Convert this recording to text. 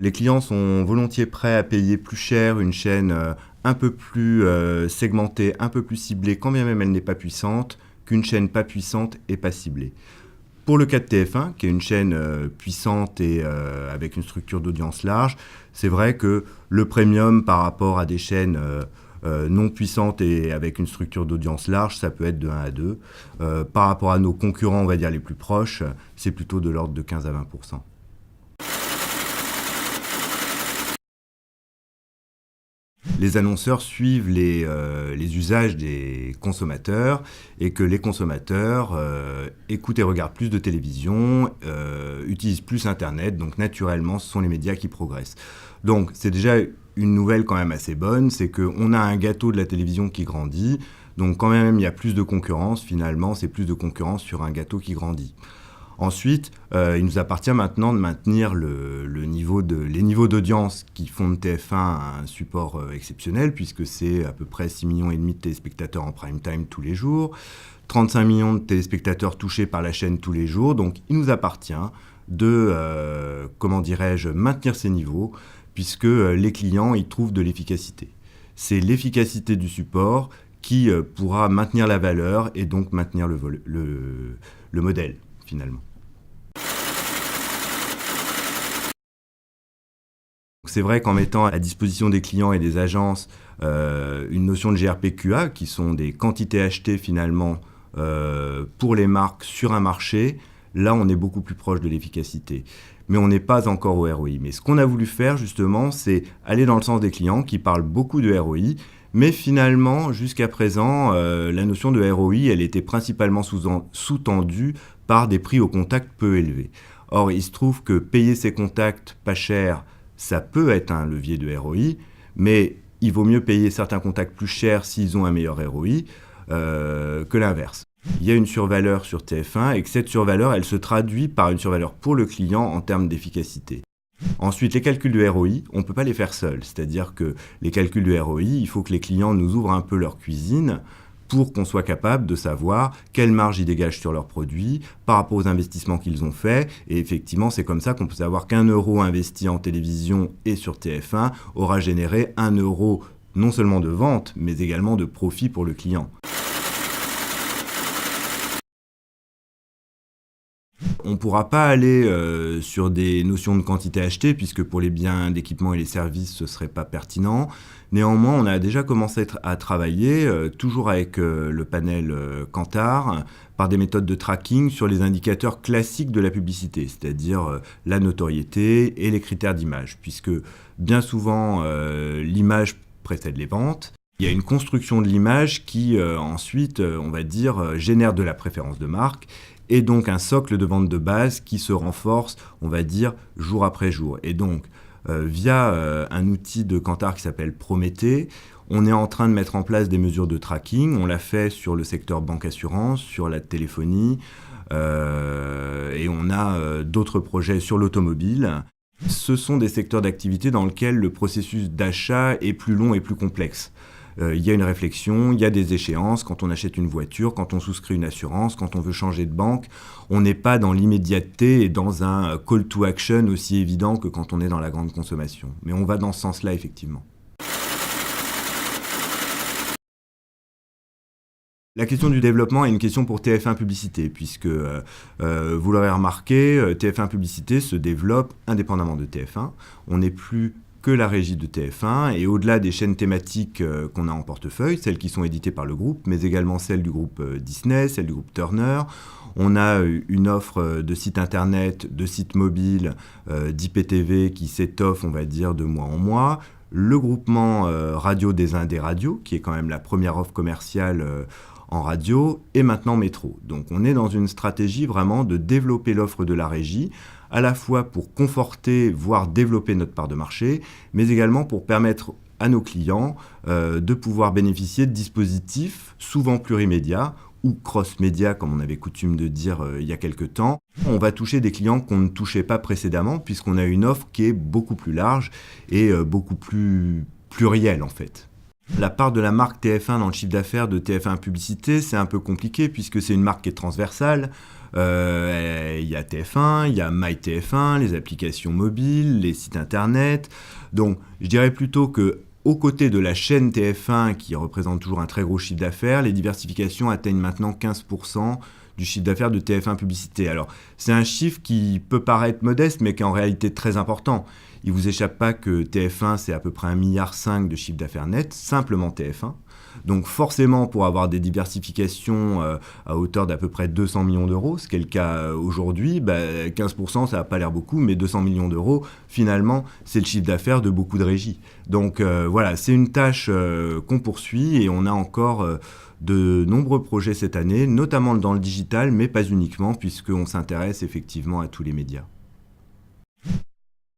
Les clients sont volontiers prêts à payer plus cher une chaîne un peu plus segmentée, un peu plus ciblée, quand bien même elle n'est pas puissante, qu'une chaîne pas puissante et pas ciblée. Pour le cas de TF1, qui est une chaîne puissante et avec une structure d'audience large, c'est vrai que le premium par rapport à des chaînes non puissantes et avec une structure d'audience large, ça peut être de 1 à 2. Par rapport à nos concurrents, on va dire les plus proches, c'est plutôt de l'ordre de 15 à 20%. Les annonceurs suivent les usages des consommateurs et que les consommateurs écoutent et regardent plus de télévision, utilisent plus Internet, donc naturellement ce sont les médias qui progressent. Donc c'est déjà une nouvelle quand même assez bonne, c'est qu'on a un gâteau de la télévision qui grandit, donc quand même il y a plus de concurrence, finalement c'est plus de concurrence sur un gâteau qui grandit. Ensuite, il nous appartient maintenant de maintenir les niveaux d'audience qui font de TF1 un support exceptionnel, puisque c'est à peu près 6,5 millions de téléspectateurs en prime time tous les jours, 35 millions de téléspectateurs touchés par la chaîne tous les jours. Donc il nous appartient de, maintenir ces niveaux, puisque les clients y trouvent de l'efficacité. C'est l'efficacité du support qui pourra maintenir la valeur et donc maintenir le modèle, finalement. C'est vrai qu'en mettant à disposition des clients et des agences une notion de GRPQA, qui sont des quantités achetées finalement pour les marques sur un marché, là on est beaucoup plus proche de l'efficacité. Mais on n'est pas encore au ROI. Mais ce qu'on a voulu faire justement, c'est aller dans le sens des clients qui parlent beaucoup de ROI, mais finalement, jusqu'à présent, la notion de ROI, elle était principalement sous-tendue par des prix au contact peu élevés. Or, il se trouve que payer ses contacts pas cher, ça peut être un levier de ROI, mais il vaut mieux payer certains contacts plus chers s'ils ont un meilleur ROI que l'inverse. Il y a une survaleur sur TF1 et que cette survaleur, elle se traduit par une survaleur pour le client en termes d'efficacité. Ensuite, les calculs de ROI, on ne peut pas les faire seuls. C'est-à-dire que les calculs de ROI, il faut que les clients nous ouvrent un peu leur cuisine pour qu'on soit capable de savoir quelle marge ils dégagent sur leurs produits par rapport aux investissements qu'ils ont faits. Et effectivement, c'est comme ça qu'on peut savoir qu'1 euro investi en télévision et sur TF1 aura généré 1 euro non seulement de vente, mais également de profit pour le client. On ne pourra pas aller sur des notions de quantité achetée, puisque pour les biens d'équipement et les services, ce ne serait pas pertinent. Néanmoins, on a déjà commencé à travailler, toujours avec le panel Kantar, par des méthodes de tracking sur les indicateurs classiques de la publicité, c'est-à-dire la notoriété et les critères d'image, puisque bien souvent, l'image précède les ventes. Il y a une construction de l'image qui, ensuite, on va dire, génère de la préférence de marque, et donc un socle de vente de base qui se renforce, on va dire, jour après jour. Et donc, via un outil de Kantar qui s'appelle Prométhée, on est en train de mettre en place des mesures de tracking. On l'a fait sur le secteur banque-assurance, sur la téléphonie, et on a d'autres projets sur l'automobile. Ce sont des secteurs d'activité dans lesquels le processus d'achat est plus long et plus complexe. Il y a une réflexion, il y a des échéances. Quand on achète une voiture, quand on souscrit une assurance, quand on veut changer de banque, on n'est pas dans l'immédiateté et dans un call to action aussi évident que quand on est dans la grande consommation. Mais on va dans ce sens-là, effectivement. La question du développement est une question pour TF1 Publicité, puisque, vous l'aurez remarqué, TF1 Publicité se développe indépendamment de TF1. On n'est plus que la régie de TF1, et au-delà des chaînes thématiques qu'on a en portefeuille, celles qui sont éditées par le groupe, mais également celles du groupe Disney, celles du groupe Turner, on a une offre de sites internet, de sites mobiles, d'IPTV qui s'étoffe, on va dire, de mois en mois, le groupement radio des Indés Radio, qui est quand même la première offre commerciale en radio, et maintenant Métro. Donc on est dans une stratégie vraiment de développer l'offre de la régie, à la fois pour conforter, voire développer notre part de marché, mais également pour permettre à nos clients de pouvoir bénéficier de dispositifs souvent plurimédia ou cross-média, comme on avait coutume de dire il y a quelque temps. On va toucher des clients qu'on ne touchait pas précédemment, puisqu'on a une offre qui est beaucoup plus large et beaucoup plus plurielle en fait. La part de la marque TF1 dans le chiffre d'affaires de TF1 Publicité, c'est un peu compliqué puisque c'est une marque qui est transversale. Il y a TF1, il y a MyTF1, les applications mobiles, les sites internet. Donc je dirais plutôt que aux côtés de la chaîne TF1 qui représente toujours un très gros chiffre d'affaires, les diversifications atteignent maintenant 15% du chiffre d'affaires de TF1 Publicité. Alors c'est un chiffre qui peut paraître modeste mais qui est en réalité très important. Il ne vous échappe pas que TF1 c'est à peu près 1,5 milliard de chiffre d'affaires net, simplement TF1. Donc forcément, pour avoir des diversifications à hauteur d'à peu près 200 millions d'euros, ce qui est le cas aujourd'hui, 15% ça n'a pas l'air beaucoup, mais 200 millions d'euros, finalement, c'est le chiffre d'affaires de beaucoup de régies. Donc voilà, c'est une tâche qu'on poursuit et on a encore de nombreux projets cette année, notamment dans le digital, mais pas uniquement, puisqu'on s'intéresse effectivement à tous les médias.